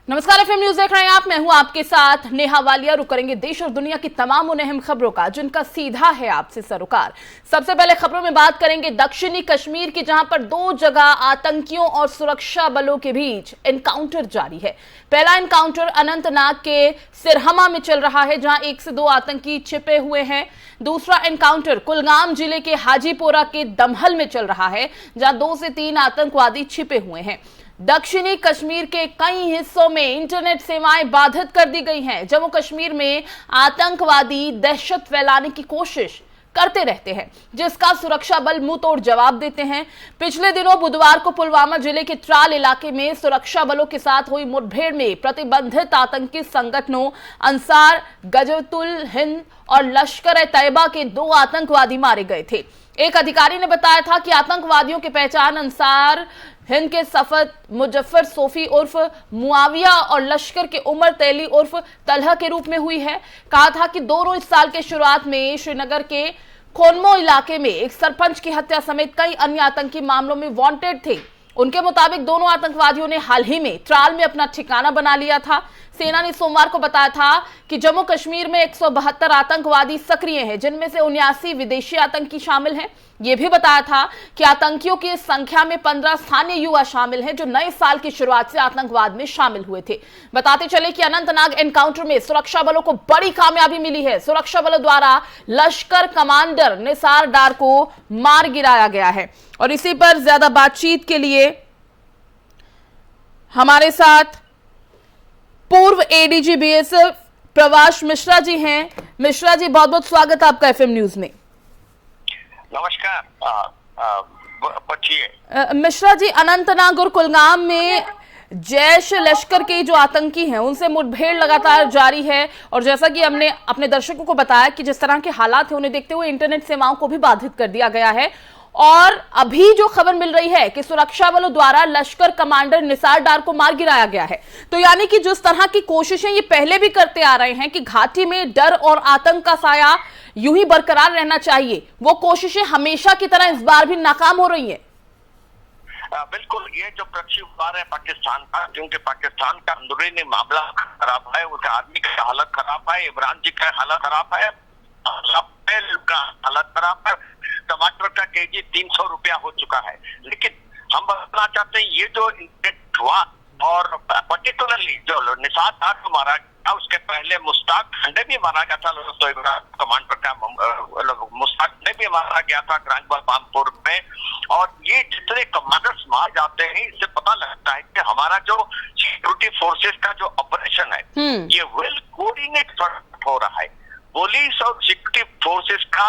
नमस्कार, FM news देख रहे हैं आप। मैं हूं आपके साथ नेहा वालिया। रुक करेंगे देश और दुनिया की तमाम उन अहम खबरों का जिनका सीधा है आपसे सरोकार। सबसे पहले खबरों में बात करेंगे दक्षिणी कश्मीर की, जहां पर दो जगह आतंकियों और सुरक्षा बलों के बीच एनकाउंटर जारी है। पहला एनकाउंटर अनंतनाग के सिरहमा में चल रहा है, जहां 1 से 2 आतंकी छिपे हुए हैं। दूसरा एनकाउंटर कुलगाम जिले के हाजीपोरा के दमहल में चल रहा है, जहां 2 से 3 आतंकवादी छिपे हुए हैं। दक्षिणी कश्मीर के कई हिस्सों में इंटरनेट सेवाएं बाधित कर दी गई हैं। जम्मू कश्मीर में आतंकवादी दहशत फैलाने की कोशिश करते रहते हैं, जिसका सुरक्षा बल मुंह तोड़ जवाब देते हैं। पिछले दिनों बुधवार को पुलवामा जिले के त्राल इलाके में सुरक्षा बलों के साथ हुई मुठभेड़ में प्रतिबंधित आतंकी संगठनों अंसार गजवतुल हिंद और लश्कर ए तैयबा के 2 आतंकवादी मारे गए थे। एक अधिकारी ने बताया था कि आतंकवादियों की पहचान अंसार हिंद के सफद मुजफ्फर सोफी उर्फ मुआविया और लश्कर के उमर तैली उर्फ तलहा के रूप में हुई है। कहा था कि दोनों इस साल के शुरुआत में श्रीनगर के खोनमो इलाके में एक सरपंच की हत्या समेत कई अन्य आतंकी मामलों में वांटेड थे। उनके मुताबिक दोनों आतंकवादियों ने हाल ही में त्राल में अपना ठिकाना बना लिया था। सेना ने सोमवार को बताया था कि जम्मू कश्मीर में 172 आतंकवादी सक्रिय हैं, जिनमें से 79 विदेशी आतंकी शामिल हैं। यह भी बताया था कि आतंकियों की इस संख्या में 15 स्थानीय युवा शामिल हैं, जो नए साल की शुरुआत से आतंकवाद में शामिल हुए थे। बताते चले कि अनंतनाग एनकाउंटर में सुरक्षा बलों को बड़ी कामयाबी मिली है। सुरक्षा बलों द्वारा लश्कर कमांडर निसार डार को मार गिराया गया है। और इसी पर ज्यादा बातचीत के लिए हमारे साथ पूर्व एडीजी बीएसएफ प्रवास मिश्रा जी हैं। मिश्रा जी, बहुत बहुत स्वागत है आपका एफएम न्यूज में। नमस्कार। मिश्रा जी, अनंतनाग और कुलगाम में जैश लश्कर के जो आतंकी हैं उनसे मुठभेड़ लगातार जारी है, और जैसा कि हमने अपने दर्शकों को बताया कि जिस तरह के हालात हैं उन्हें देखते हुए इंटरनेट सेवाओं को भी बाधित कर दिया गया है। और अभी जो खबर मिल रही है कि सुरक्षा बलों द्वारा लश्कर कमांडर निसार डार को मार गिराया गया है, तो यानी कि जिस तरह की कोशिशें ये पहले भी करते आ रहे हैं कि घाटी में डर और आतंक का साया यूं ही बरकरार रहना चाहिए, वो कोशिशें हमेशा की तरह इस बार भी नाकाम हो रही हैं। बिल्कुल, ये जो प्रत्युत्तर है पाकिस्तान का, क्योंकि पाकिस्तान का अंदरूनी मामला खराब है, उसका आदमी का हालत खराब है, इमरान जी का हालत खराब है, का हालत खराब है। टमाटर का केजी 300 रुपया हो चुका है। लेकिन हम बताना चाहते हैं, ये जो इंसिडेंट हुआ और पर्टिकुलरली जो निसार डार को मारा गया, उसके पहले मुश्ताक खंडे भी मारा गया था। तो कमांडर का मुश्ताक खंडे भी मारा गया था ग्रांजबाल पामपुर में। और ये जितने कमांडर्स मार जाते हैं, इससे पता लगता है कि हमारा जो सिक्योरिटी फोर्सेस का जो ऑपरेशन है ये वेल कोऑर्डिनेट हो रहा है। पुलिस और सिक्योरिटी फोर्सेस का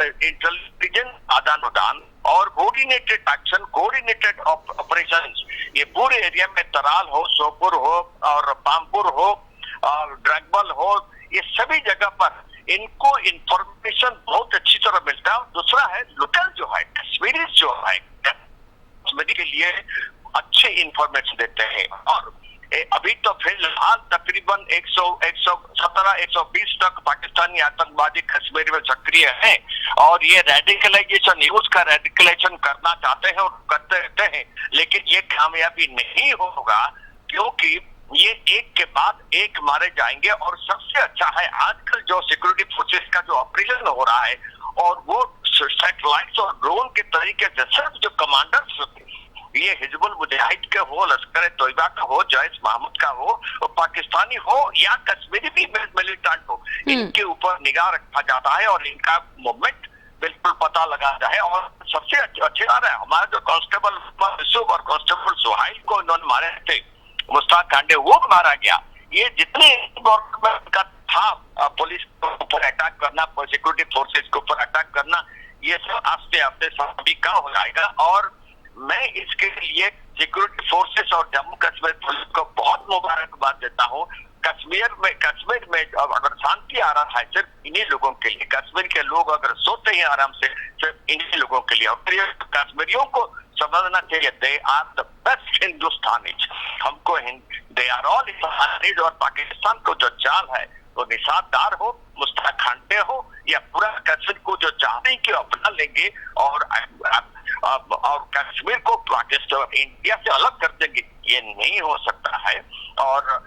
इंटेलिजेंस आदान प्रदान और कोऑर्डिनेटेड एक्शन, कोऑर्डिनेटेड ऑपरेशंस, ये पूरे एरिया में तराल हो, सोपुर हो और पामपुर हो और ड्रैगबल हो, ये सभी जगह पर इनको इंफॉर्मेशन बहुत अच्छी तरह मिलता है। और दूसरा है लोकल जो है कश्मीरी जो है कश्मीरी के लिए अच्छे इंफॉर्मेशन देते हैं। और अभी तो फिलहाल तकरीबन 117-120 तक पाकिस्तानी आतंकवादी कश्मीर में सक्रिय हैं और ये रेडिकलाइजेशन, यूथ का रेडिकलाइजेशन करना चाहते हैं और करते रहते हैं। लेकिन ये कामयाबी नहीं होगा, क्योंकि ये एक के बाद एक मारे जाएंगे। और सबसे अच्छा है आजकल जो सिक्योरिटी फोर्सेस का जो ऑपरेशन हो रहा है, और वो सैटेलाइट्स और ड्रोन के तरीके से सिर्फ जो कमांडर्स ये हिजबुल मुजाहिद के हो, लश्कर तोयबा का हो, जैश मोहम्मद का हो, पाकिस्तानी हो या कश्मीरी भी मिलिटेंट हो, इनके ऊपर निगाह रखा जाता है और इनका मूवमेंट बिल्कुल पता लगा जाए। और सबसे अच्छी बात है, हमारा जो कांस्टेबल यूसुफ और कांस्टेबल सुहाइल को इन्होंने मारे थे, मुश्ताक खांडे, वो मारा गया। ये जितने गवर्नमेंट का था पुलिस के ऊपर अटैक करना, सिक्योरिटी फोर्सेस के ऊपर अटैक करना, ये सब आस्ते आस्ते सभी का हो जाएगा। और मैं इसके लिए सिक्योरिटी फोर्सेस और जम्मू कश्मीर पुलिस को बहुत मुबारकबाद देता हूँ। कश्मीर में अगर शांति आ रहा है सिर्फ इन्हीं लोगों के लिए, कश्मीर के लोग अगर सोते हैं आराम से सिर्फ इन्हीं लोगों के लिए। और कश्मीरियों को समझना चाहिए, they are the best Hindustanis. हमको दे आर ऑल हिंदुस्तानीज। और पाकिस्तान को जो चाल है, तो निसार डार हो, मुश्ताक खांडे हो या पूरा कश्मीर को जो चाहते हैं कि अपना लेंगे और और कश्मीर को पाकिस्तान इंडिया से अलग कर देंगे, ये नहीं हो सकता है। और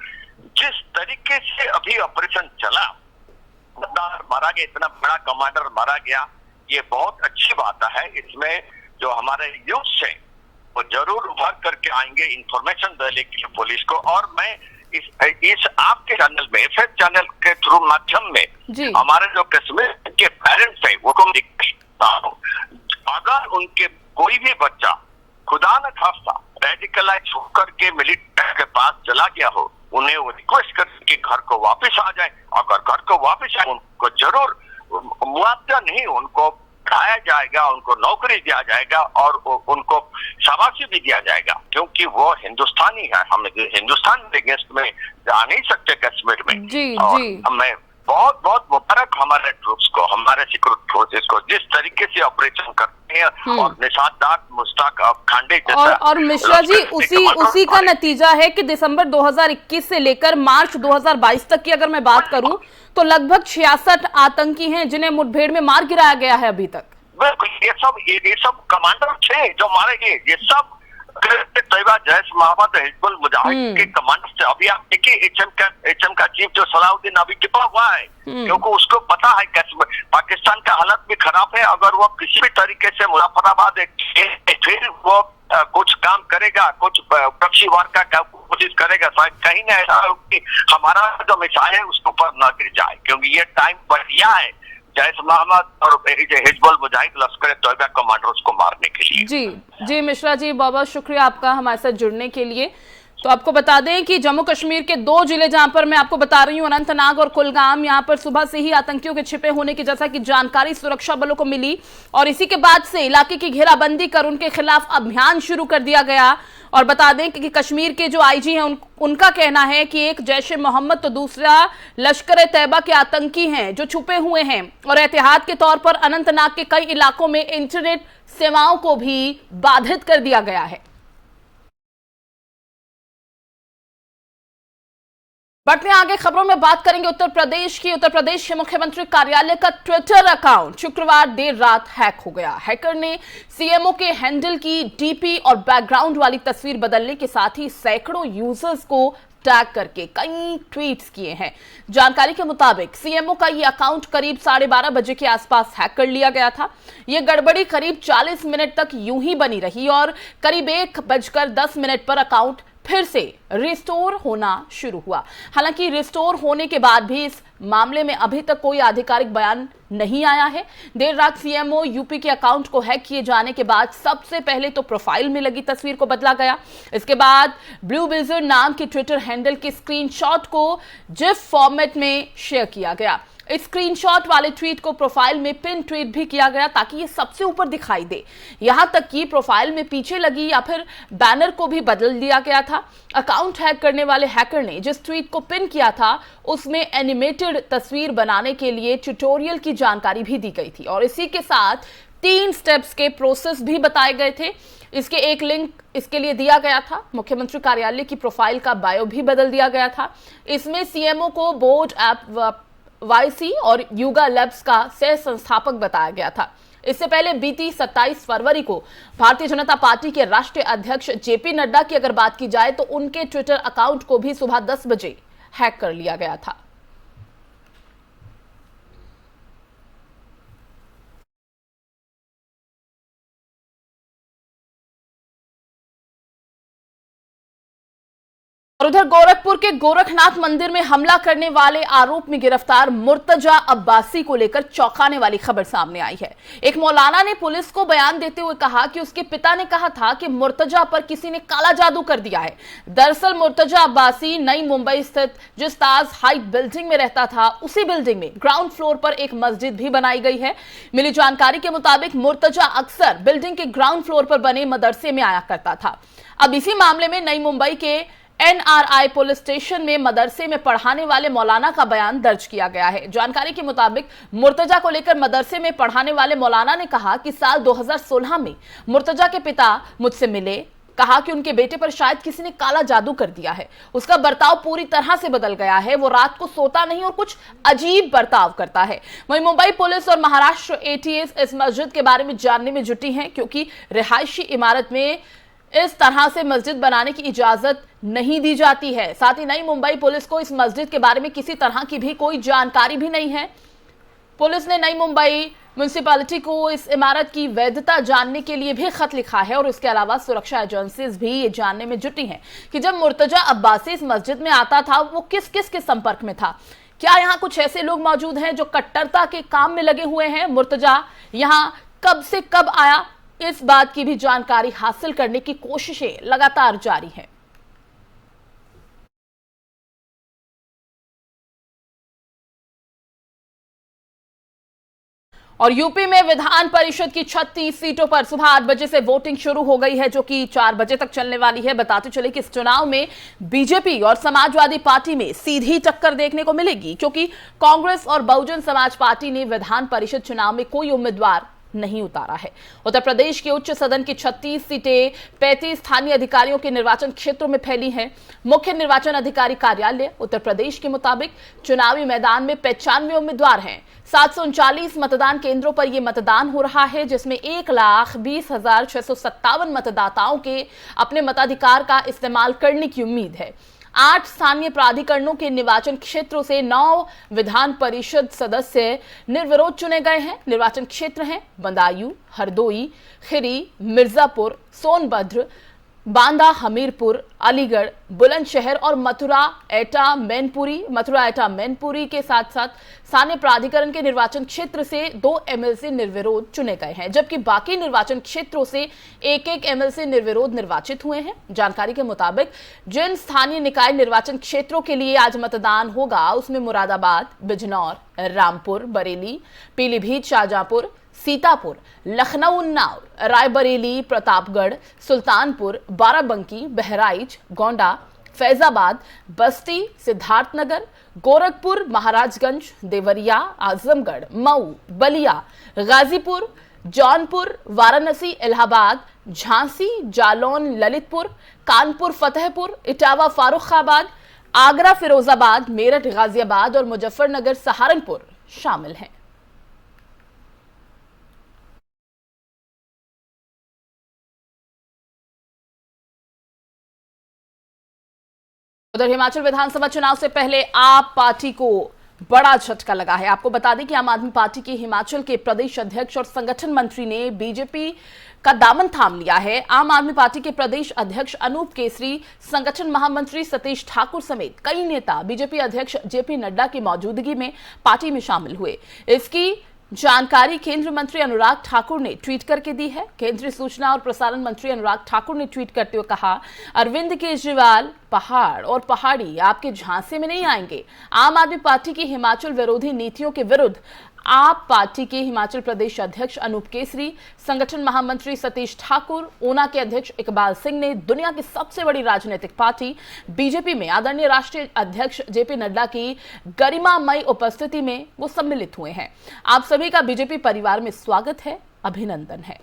जिस तरीके से अभी ऑपरेशन चला, मारा गया, इतना बड़ा कमांडर मारा गया, ये बहुत अच्छी बात है। इसमें जो हमारे यूथ है वो जरूर उभर करके आएंगे इंफॉर्मेशन देने के लिए पुलिस को। और मैं इस आपके चैनल में, एफएम चैनल के थ्रू माध्यम में हमारे जो कश्मीर के पेरेंट्स है वो दिखता हूँ, अगर उनके कोई भी बच्चा खुदा न खास्ता रेडिकलाइज होकर के मिलिट्री के पास चला गया हो, उन्हें वो रिक्वेस्ट कर कि घर को वापस आ जाए। अगर घर को वापस आए उनको जरूर मुआवजा नहीं, उनको पढ़ाया जाएगा, उनको नौकरी दिया जाएगा और उनको शाबाशी भी दिया जाएगा, क्योंकि वो हिंदुस्तानी है। हम हिंदुस्तान के अगेंस्ट में जा नहीं सकते कश्मीर में। और मैं बहुत बहुत मुबारक हमारे ट्रूप्स को, हमारे सिक्योरिटी फोर्सेस को, जिस तरीके से ऑपरेशन करते हैं। और निशात मुश्ताक खांडे और मिश्रा जी उसी का नतीजा है कि दिसंबर 2021 से लेकर मार्च 2022 तक की अगर मैं बात करूं तो लगभग 66 आतंकी हैं जिन्हें मुठभेड़ में मार गिराया गया है अभी तक। बिल्कुल, ये सब कमांडर थे जो मारे गए, ये सब तैयबा, जैश मोहम्मद, हिजबुल मुजाहिद के कमांडर थे। अभी आप देखिए एचएम का चीफ जो सलाउद्दीन अभी टिपा हुआ है, क्योंकि उसको पता है पाकिस्तान का हालत भी खराब है। अगर वो किसी भी तरीके से मुजफ्फराबाद फिर वो कुछ काम करेगा, कुछ पक्षीवार का कोशिश करेगा, शायद कहीं ना ऐसा हो कि हमारा जो मिसाइल है उसके ऊपर न गिर जाए, क्योंकि ये टाइम बढ़िया है जैश मोहम्मद और हिजबुल मुजाहिद लश्कर तैयबा कमांडर्स को मारने के लिए। जी मिश्रा जी, बहुत बहुत शुक्रिया आपका हमारे साथ जुड़ने के लिए। तो आपको बता दें कि जम्मू कश्मीर के 2 जिले जहां पर मैं आपको बता रही हूं, अनंतनाग और कुलगाम, यहां पर सुबह से ही आतंकियों के छिपे होने की जैसा कि जानकारी सुरक्षा बलों को मिली और इसी के बाद से इलाके की घेराबंदी कर उनके खिलाफ अभियान शुरू कर दिया गया। और बता दें कि कश्मीर के जो आईजी हैं उनका कहना है कि एक जैश ए मोहम्मद तो दूसरा लश्कर तैयबा के आतंकी हैं जो छुपे हुए हैं। और एहतियात के तौर पर अनंतनाग के कई इलाकों में इंटरनेट सेवाओं को भी बाधित कर दिया गया है। बढ़ते हैं आगे खबरों में बात करेंगे उत्तर प्रदेश की। उत्तर प्रदेश के मुख्यमंत्री कार्यालय का ट्विटर अकाउंट शुक्रवार देर रात हैक हो गया। हैकर ने सीएमओ के हैंडल की डीपी और बैकग्राउंड वाली तस्वीर बदलने के साथ ही सैकड़ों यूजर्स को टैग करके कई ट्वीट्स किए हैं। जानकारी के मुताबिक सीएमओ का ये अकाउंट करीब 12:30 बजे के आसपास हैक कर लिया गया था। ये गड़बड़ी करीब 40 मिनट तक यूं ही बनी रही और करीब 1:10 पर अकाउंट फिर से रिस्टोर होना शुरू हुआ। हालांकि रिस्टोर होने के बाद भी इस मामले में अभी तक कोई आधिकारिक बयान नहीं आया है। देर रात सीएमओ यूपी के अकाउंट को हैक किए जाने के बाद सबसे पहले तो प्रोफाइल में लगी तस्वीर को बदला गया। इसके बाद ब्लू विजर्ड नाम के ट्विटर हैंडल के स्क्रीनशॉट को जिफ फॉर्मेट में शेयर किया गया। इस स्क्रीनशॉट वाले ट्वीट को प्रोफाइल में पिन ट्वीट भी किया गया ताकि ये सबसे ऊपर दिखाई दे। यहां तक कि प्रोफाइल में पीछे लगी या फिर बैनर को भी बदल दिया गया था। अकाउंट हैक करने वाले हैकर ने जिस ट्वीट को पिन किया था उसमें एनिमेटेड तस्वीर बनाने के लिए ट्यूटोरियल की जानकारी भी दी गई थी और इसी के साथ 3 स्टेप्स के प्रोसेस भी बताए गए थे। इसके एक लिंक इसके लिए दिया गया था। मुख्यमंत्री कार्यालय की प्रोफाइल का बायो भी बदल दिया गया था। इसमें सीएमओ को बोर्ड ऐप वाईसी और युगा लैब्स का सह संस्थापक बताया गया था। इससे पहले बीती 27 फरवरी को भारतीय जनता पार्टी के राष्ट्रीय अध्यक्ष जेपी नड्डा की अगर बात की जाए तो उनके ट्विटर अकाउंट को भी सुबह 10 बजे हैक कर लिया गया था। और उधर गोरखपुर के गोरखनाथ मंदिर में हमला करने वाले आरोप में गिरफ्तार मुर्तजा अब्बासी को लेकर चौंकाने वाली खबर सामने आई है। एक मौलाना ने पुलिस को बयान देते हुए कहा कि उसके पिता ने कहा था कि मुर्तजा पर किसी ने काला जादू कर दिया है। दरअसल मुर्तजा अब्बासी नई मुंबई स्थित जिस ताज हाइट बिल्डिंग में रहता था उसी बिल्डिंग में ग्राउंड फ्लोर पर एक मस्जिद भी बनाई गई है। मिली जानकारी के मुताबिक मुर्तजा अक्सर बिल्डिंग के ग्राउंड फ्लोर पर बने मदरसे में आया करता था। अब इसी मामले में नई मुंबई के NRI पुलिस स्टेशन में मदरसे में पढ़ाने वाले मौलाना का बयान दर्ज किया गया है। जानकारी के मुताबिक मुर्तजा को लेकर मदरसे में पढ़ाने वाले मौलाना ने कहा कि साल 2016 में मुर्तजा के पिता मुझसे मिले कहा कि उनके बेटे पर शायद किसी ने काला जादू कर दिया है, उसका बर्ताव पूरी तरह से बदल गया है, वो रात को सोता नहीं और कुछ अजीब बर्ताव करता है। वहीं मुंबई पुलिस और महाराष्ट्र एटीएस इस मस्जिद के बारे में जानने में जुटी हैं, क्योंकि रिहायशी इमारत में इस तरह से मस्जिद बनाने की इजाजत नहीं दी जाती है। साथ ही नई मुंबई पुलिस को इस मस्जिद के बारे में किसी तरह की भी कोई जानकारी भी नहीं है। पुलिस ने नई मुंबई म्युनिसिपैलिटी को इस इमारत की वैधता जानने के लिए भी खत लिखा है और इसके अलावा सुरक्षा एजेंसीज भी ये जानने में जुटी हैं कि जब मुर्तजा अब्बासी इस मस्जिद में आता था वो किस किस के संपर्क में था। क्या यहाँ कुछ ऐसे लोग मौजूद हैं जो कट्टरता के काम में लगे हुए हैं? मुर्तजा यहाँ कब से कब आया, इस बात की भी जानकारी हासिल करने की कोशिशें लगातार जारी हैं। और यूपी में विधान परिषद की 36 सीटों पर सुबह 8 बजे से वोटिंग शुरू हो गई है, जो कि 4 बजे तक चलने वाली है। बताते चले कि इस चुनाव में बीजेपी और समाजवादी पार्टी में सीधी टक्कर देखने को मिलेगी, क्योंकि कांग्रेस और बहुजन समाज पार्टी ने विधान परिषद चुनाव में कोई उम्मीदवार नहीं उतारा है। उत्तर प्रदेश के उच्च सदन की 36 सीटें 35 स्थानीय अधिकारियों के निर्वाचन क्षेत्रों में फैली हैं। मुख्य निर्वाचन अधिकारी कार्यालय उत्तर प्रदेश के मुताबिक चुनावी मैदान में 95 उम्मीदवार हैं। 739 मतदान केंद्रों पर यह मतदान हो रहा है, जिसमें 1,20,657 मतदाताओं के अपने मताधिकार का इस्तेमाल करने की उम्मीद है। 8 स्थानीय प्राधिकरणों के निर्वाचन क्षेत्रों से 9 विधान परिषद सदस्य निर्विरोध चुने गए हैं। निर्वाचन क्षेत्र हैं बदायूं, हरदोई, खिरी, मिर्जापुर, सोनभद्र, बांदा, हमीरपुर, अलीगढ़, बुलंदशहर और मथुरा एटा मैनपुरी के साथ साथ स्थानीय प्राधिकरण के निर्वाचन क्षेत्र से 2 एमएलसी निर्विरोध चुने गए हैं, जबकि बाकी निर्वाचन क्षेत्रों से एक एमएलसी निर्विरोध निर्वाचित हुए हैं। जानकारी के मुताबिक जिन स्थानीय निकाय निर्वाचन क्षेत्रों के लिए आज मतदान होगा उसमें मुरादाबाद, बिजनौर, रामपुर, बरेली, पीलीभीत, शाहजहांपुर, सीतापुर, लखनऊ, उन्नाव, रायबरेली, प्रतापगढ़, सुल्तानपुर, बाराबंकी, बहराइच, गोंडा, फैजाबाद, बस्ती, सिद्धार्थनगर, गोरखपुर, महाराजगंज, देवरिया, आजमगढ़, मऊ, बलिया, गाजीपुर, जौनपुर, वाराणसी, इलाहाबाद, झांसी, जालौन, ललितपुर, कानपुर, फतेहपुर, इटावा, फारुखाबाद, आगरा, फिरोजाबाद, मेरठ, गाजियाबाद और मुजफ्फरनगर, सहारनपुर शामिल हैं। उधर हिमाचल विधानसभा चुनाव से पहले आप पार्टी को बड़ा झटका लगा है। आपको बता दें कि आम आदमी पार्टी के हिमाचल के प्रदेश अध्यक्ष और संगठन मंत्री ने बीजेपी का दामन थाम लिया है। आम आदमी पार्टी के प्रदेश अध्यक्ष अनूप केसरी, संगठन महामंत्री सतीश ठाकुर समेत कई नेता बीजेपी अध्यक्ष जेपी नड्डा की मौजूदगी में पार्टी में शामिल हुए। इसकी जानकारी केंद्रीय मंत्री अनुराग ठाकुर ने ट्वीट करके दी है। केंद्रीय सूचना और प्रसारण मंत्री अनुराग ठाकुर ने ट्वीट करते हुए कहा, अरविंद केजरीवाल पहाड़ और पहाड़ी आपके झांसे में नहीं आएंगे। आम आदमी पार्टी की हिमाचल विरोधी नीतियों के विरुद्ध आप पार्टी के हिमाचल प्रदेश अध्यक्ष अनूप केसरी, संगठन महामंत्री सतीश ठाकुर, ऊना के अध्यक्ष इकबाल सिंह ने दुनिया की सबसे बड़ी राजनीतिक पार्टी बीजेपी में आदरणीय राष्ट्रीय अध्यक्ष जेपी नड्डा की गरिमामयी उपस्थिति में वो सम्मिलित हुए हैं। आप सभी का बीजेपी परिवार में स्वागत है, अभिनंदन है।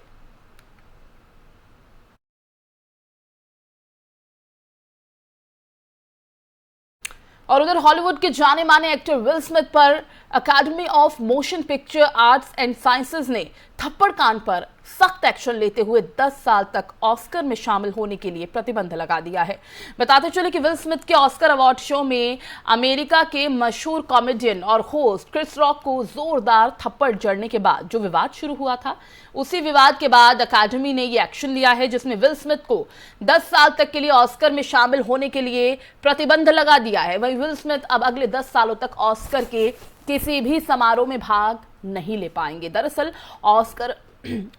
और उधर हॉलीवुड के जाने माने एक्टर विल स्मिथ पर academy of motion picture arts and sciences ने थप्पड़ कांड पर सख्त एक्शन लेते हुए 10 साल तक ऑस्कर में शामिल होने के लिए प्रतिबंध लगा दिया है। बताते चले कि विल स्मिथ के ऑस्कर अवार्ड शो में अमेरिका के मशहूर कॉमेडियन और होस्ट क्रिस रॉक को जोरदार थप्पड़ जड़ने के बाद जो विवाद शुरू हुआ था, उसी विवाद के बाद अकादमी ने यह एक्शन लिया है, जिसमें विल स्मिथ को 10 साल तक के लिए ऑस्कर में शामिल होने के लिए प्रतिबंध लगा दिया है। वहीं विल स्मिथ अब अगले 10 सालों तक ऑस्कर के किसी भी समारोह में भाग नहीं ले पाएंगे। दरअसल ऑस्कर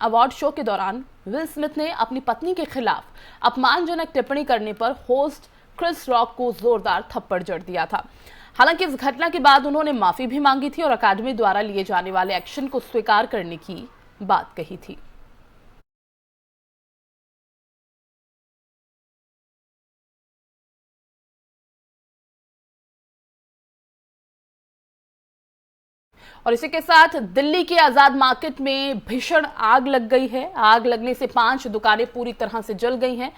अवार्ड शो के दौरान विल स्मिथ ने अपनी पत्नी के खिलाफ अपमानजनक टिप्पणी करने पर होस्ट क्रिस रॉक को जोरदार थप्पड़ जड़ दिया था। हालांकि इस घटना के बाद उन्होंने माफी भी मांगी थी और अकादमी द्वारा लिए जाने वाले एक्शन को स्वीकार करने की बात कही थी। और इसी के साथ दिल्ली के आजाद मार्केट में भीषण आग लग गई है। आग लगने से 5 दुकानें पूरी तरह से जल गई हैं।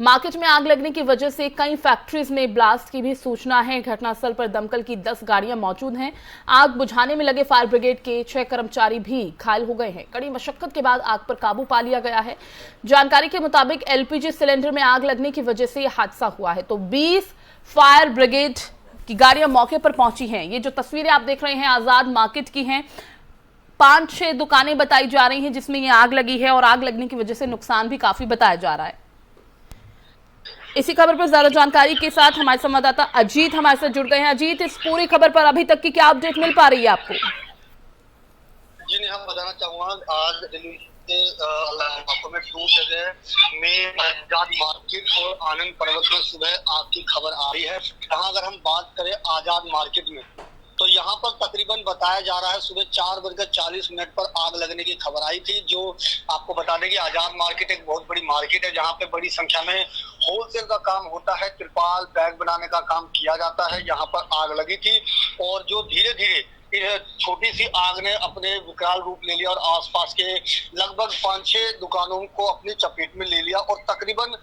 मार्केट में आग लगने की वजह से कई फैक्ट्रीज में ब्लास्ट की भी सूचना है। घटनास्थल पर दमकल की 10 गाड़ियां मौजूद हैं। आग बुझाने में लगे फायर ब्रिगेड के 6 कर्मचारी भी घायल हो गए हैं। कड़ी मशक्कत के बाद आग पर काबू पा लिया गया है। जानकारी के मुताबिक एलपीजी सिलेंडर में आग लगने की वजह से यह हादसा हुआ है। तो 20 फायर ब्रिगेड की गाड़ियां मौके पर पहुंची हैं। ये जो तस्वीरें आप देख रहे हैं आजाद मार्केट की हैं। 5-6 दुकानें बताई जा रही हैं जिसमें ये आग लगी है और आग लगने की वजह से नुकसान भी काफी बताया जा रहा है। इसी खबर पर ज्यादा जानकारी के साथ हमारे संवाददाता अजीत हमारे साथ जुड़ गए हैं। अजीत, इस पूरी खबर पर अभी तक की क्या अपडेट मिल पा रही है आपको? जी नहीं, हम बताना चाहूंगा आज दिल्ली के इलाकों में 2 जगह में आजाद मार्केट और आनंद पर्वत में सुबह आग की खबर आ रही है। जहां अगर हम बात करें आजाद मार्केट में तो यहाँ पर तकरीबन बताया जा रहा है सुबह 4:40 पर आग लगने की खबर आई थी। जो आपको बता दें कि आजाद मार्केट एक बहुत बड़ी मार्केट है जहाँ पे बड़ी संख्या में होलसेल का काम होता है, तिरपाल बैग बनाने का काम किया जाता है। यहाँ पर आग लगी थी और जो धीरे धीरे छोटी सी आग ने अपने विकराल रूप ले लिया और आसपास के लगभग 5-6 दुकानों को अपनी चपेट में ले लिया और तकरीबन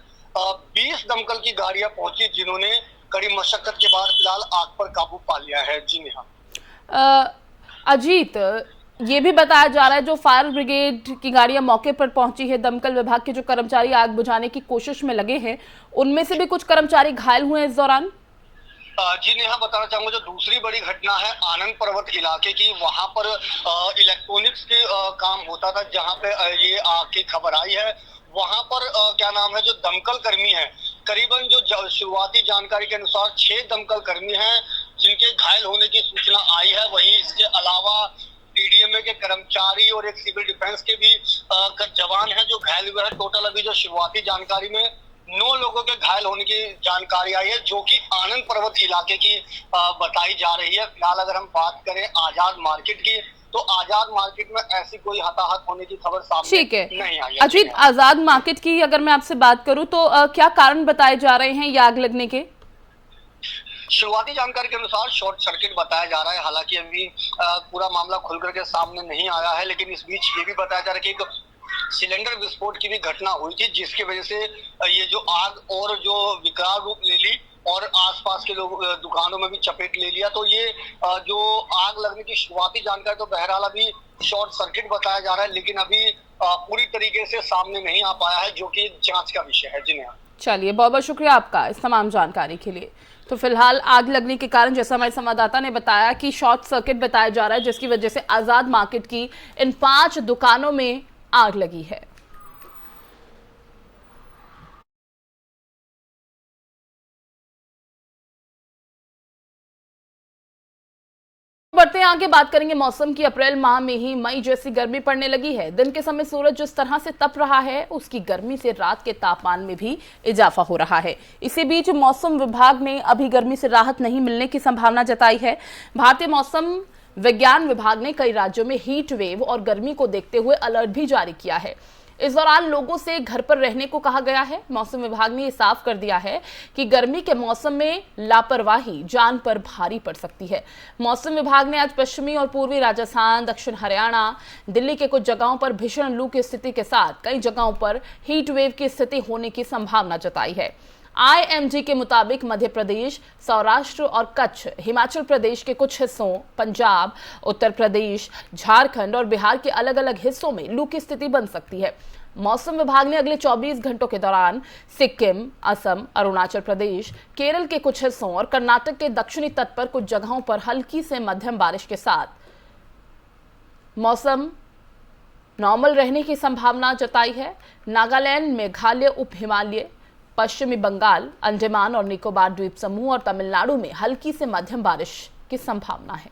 20 दमकल की गाड़ियां पहुंची जिन्होंने कड़ी मशक्कत के बाद फिलहाल आग पर काबू पा लिया है। जी नेहा। अजीत, ये भी बताया जा रहा है जो फायर ब्रिगेड की गाड़ियां मौके पर पहुंची है, दमकल विभाग के जो कर्मचारी आग बुझाने की कोशिश में लगे हैं, उनमें से भी कुछ कर्मचारी घायल हुए हैं इस दौरान। जी नेहा, बताना चाहूंगा जो दूसरी बड़ी घटना है आनंद पर्वत इलाके की, वहां पर इलेक्ट्रॉनिक्स के काम होता था जहां पे ये आग की खबर आई है। वहां पर क्या नाम है जो दमकल कर्मी है, करीबन जो शुरुआती जानकारी के अनुसार 6 दमकल कर्मी हैं जिनके घायल होने की सूचना आई है। वहीं इसके अलावा डीडीएमए के कर्मचारी और एक सिविल डिफेंस के भी जवान हैं जो घायल हुए हैं। टोटल अभी जो शुरुआती जानकारी में 9 लोगों के घायल होने की जानकारी आई है जो कि आनंद पर्वत इलाके की बताई जा रही है। फिलहाल अगर हम बात करें आजाद मार्केट की तो आजाद मार्केट में ऐसी कोई हताहत होने की खबर सामने नहीं आई है। अजीत, आजाद मार्केट की अगर मैं आपसे बात करूं तो क्या कारण बताए जा रहे हैं ये आग लगने के? शुरुआती जानकारी के अनुसार शॉर्ट सर्किट बताया जा रहा है। हालांकि अभी पूरा मामला खुलकर के सामने नहीं आया है, लेकिन इस बीच ये भी बताया जा रहा है कि सिलेंडर विस्फोट की भी घटना हुई थी जिसकी वजह से ये जो आग और जो विकराल रूप ले ली और आसपास के लोग दुकानों में भी चपेट ले लिया। तो ये जो आग लगने की शुरुआती जानकारी तो बहरहाल अभी शॉर्ट सर्किट बताया जा रहा है, लेकिन अभी पूरी तरीके से सामने नहीं आ पाया है जो कि जांच का विषय है। जी नेहा। चलिए, बहुत बहुत शुक्रिया आपका इस तमाम जानकारी के लिए। तो फिलहाल आग लगने के कारण जैसा हमारे संवाददाता ने बताया कि शॉर्ट सर्किट बताया जा रहा है जिसकी वजह से आजाद मार्केट की इन 5 दुकानों में आग लगी है। बढ़ते हैं आगे, बात करेंगे मौसम की। अप्रैल माह में ही मई जैसी गर्मी पड़ने लगी है। दिन के समय सूरज जिस तरह से तप रहा है उसकी गर्मी से रात के तापमान में भी इजाफा हो रहा है। इसी बीच मौसम विभाग ने अभी गर्मी से राहत नहीं मिलने की संभावना जताई है। भारतीय मौसम विज्ञान विभाग ने कई राज्यों में हीट वेव और गर्मी को देखते हुए अलर्ट भी जारी किया है। इस दौरान लोगों से घर पर रहने को कहा गया है। मौसम विभाग ने यह साफ कर दिया है कि गर्मी के मौसम में लापरवाही जान पर भारी पड़ सकती है। मौसम विभाग ने आज पश्चिमी और पूर्वी राजस्थान, दक्षिण हरियाणा, दिल्ली के कुछ जगहों पर भीषण लू की स्थिति के साथ कई जगहों पर हीट वेव की स्थिति होने की संभावना जताई है। आईएमडी के मुताबिक मध्य प्रदेश, सौराष्ट्र और कच्छ, हिमाचल प्रदेश के कुछ हिस्सों, पंजाब, उत्तर प्रदेश, झारखंड और बिहार के अलग अलग हिस्सों में लू की स्थिति बन सकती है। मौसम विभाग ने अगले 24 घंटों के दौरान सिक्किम, असम, अरुणाचल प्रदेश, केरल के कुछ हिस्सों और कर्नाटक के दक्षिणी तट पर कुछ जगहों पर हल्की से मध्यम बारिश के साथ मौसम नॉर्मल रहने की संभावना जताई है। नागालैंड, मेघालय, उप हिमालय, पश्चिमी बंगाल, अंडमान और निकोबार द्वीप समूह और तमिलनाडु में हल्की से मध्यम बारिश की संभावना है।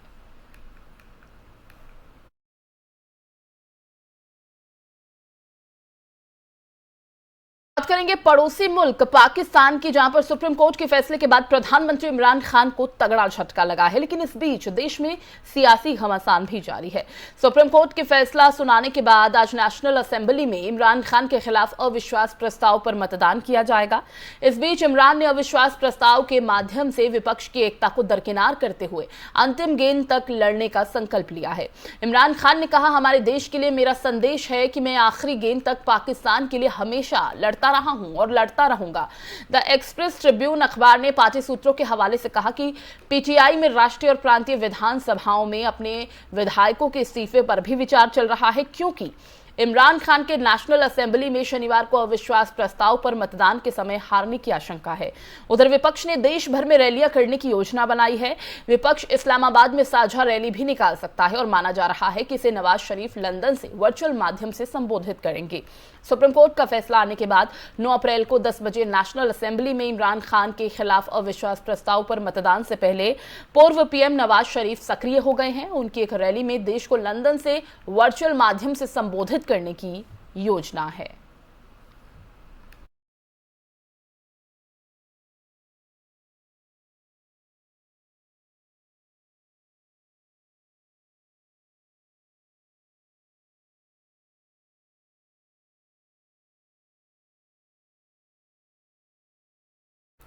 बात करेंगे पड़ोसी मुल्क पाकिस्तान की, जहां पर सुप्रीम कोर्ट के फैसले के बाद प्रधानमंत्री इमरान खान को तगड़ा झटका लगा है। लेकिन इस बीच देश में सियासी घमासान भी जारी है। सुप्रीम कोर्ट के फैसला सुनाने के बाद आज नेशनल असेंबली में इमरान खान के खिलाफ अविश्वास प्रस्ताव पर मतदान किया जाएगा। इस बीच इमरान ने अविश्वास प्रस्ताव के माध्यम से विपक्ष की एकता को दरकिनार करते हुए अंतिम गेंद तक लड़ने का संकल्प लिया है। इमरान खान ने कहा, हमारे देश के लिए मेरा संदेश है कि मैं आखिरी गेंद तक पाकिस्तान के लिए हमेशा लड़ता रहा हूं और लड़ता रहूंगा। द एक्सप्रेस ट्रिब्यून अखबार ने पार्टी सूत्रों के हवाले से कहा कि पीटीआई में राष्ट्रीय और प्रांतीय विधानसभाओं में अपने विधायकों के इस्तीफे पर भी विचार चल रहा है, क्योंकि इमरान खान के नेशनल असेंबली में शनिवार को अविश्वास प्रस्ताव पर मतदान के समय हारने की आशंका है। उधर विपक्ष ने देश भर में रैलियां करने की योजना बनाई है। विपक्ष इस्लामाबाद में साझा रैली भी निकाल सकता है और माना जा रहा है कि इसे नवाज शरीफ लंदन से वर्चुअल माध्यम से संबोधित करेंगे। सुप्रीम कोर्ट का फैसला आने के बाद 9 अप्रैल को 10 बजे नेशनल असेंबली में इमरान खान के खिलाफ अविश्वास प्रस्ताव पर मतदान से पहले पूर्व पीएम नवाज शरीफ सक्रिय हो गए हैं। उनकी एक रैली में देश को लंदन से वर्चुअल माध्यम से संबोधित करने की योजना है।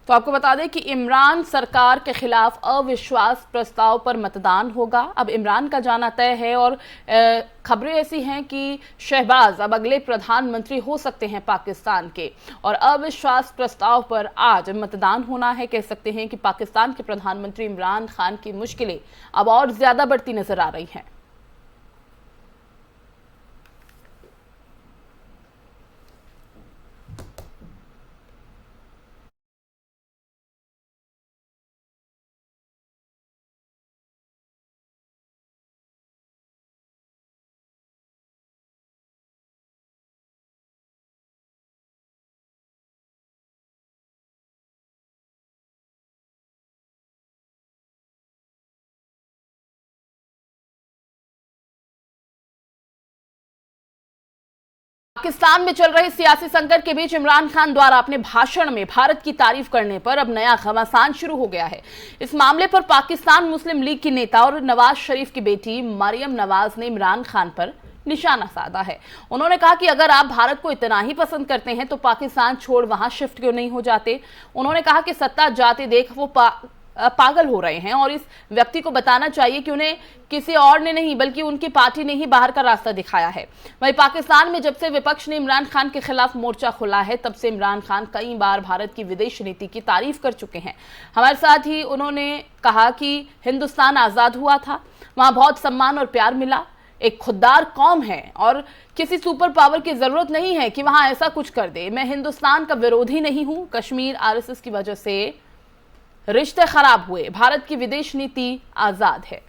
तो आपको बता दें कि इमरान सरकार के खिलाफ अविश्वास प्रस्ताव पर मतदान होगा। अब इमरान का जाना तय है और खबरें ऐसी हैं कि शहबाज अब अगले प्रधानमंत्री हो सकते हैं पाकिस्तान के, और अविश्वास प्रस्ताव पर आज मतदान होना है। कह सकते हैं कि पाकिस्तान के प्रधानमंत्री इमरान खान की मुश्किलें अब और ज्यादा बढ़ती नजर आ रही हैं। पाकिस्तान में चल रहे सियासी संकट के बीच इमरान खान द्वारा अपने भाषण में भारत की तारीफ करने पर अब नया घमासान शुरू हो गया है। इस मामले पर पाकिस्तान मुस्लिम लीग की नेता और नवाज शरीफ की बेटी मरियम नवाज ने इमरान खान पर निशाना साधा है। उन्होंने कहा कि अगर आप भारत को इतना ही पसंद करते हैं तो पाकिस्तान छोड़ वहां शिफ्ट क्यों नहीं हो जाते। उन्होंने कहा कि सत्ता जाते देख वो पागल हो रहे हैं और इस व्यक्ति को बताना चाहिए कि उन्हें किसी और ने नहीं बल्कि उनकी पार्टी ने ही बाहर का रास्ता दिखाया है। वहीं पाकिस्तान में जब से विपक्ष ने इमरान खान के खिलाफ मोर्चा खोला है, तब से इमरान खान कई बार भारत की विदेश नीति की तारीफ कर चुके हैं। हमारे साथ ही उन्होंने कहा कि हिंदुस्तान आजाद हुआ था, वहां बहुत सम्मान और प्यार मिला, एक खुददार कौम है और किसी सुपर पावर की जरूरत नहीं है कि वहां ऐसा कुछ कर दे। मैं हिंदुस्तान का विरोधी नहीं हूं। कश्मीर आरएसएस की वजह से रिश्ते खराब हुए, भारत की विदेश नीति आजाद है।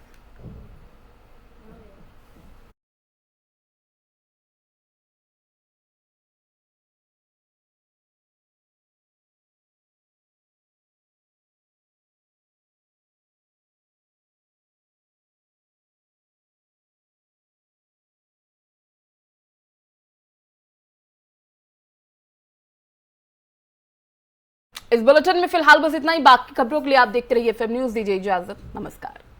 इस बुलेटिन में फिलहाल बस इतना ही। बाकी खबरों के लिए आप देखते रहिए FM न्यूज़। दीजिए इजाजत, नमस्कार।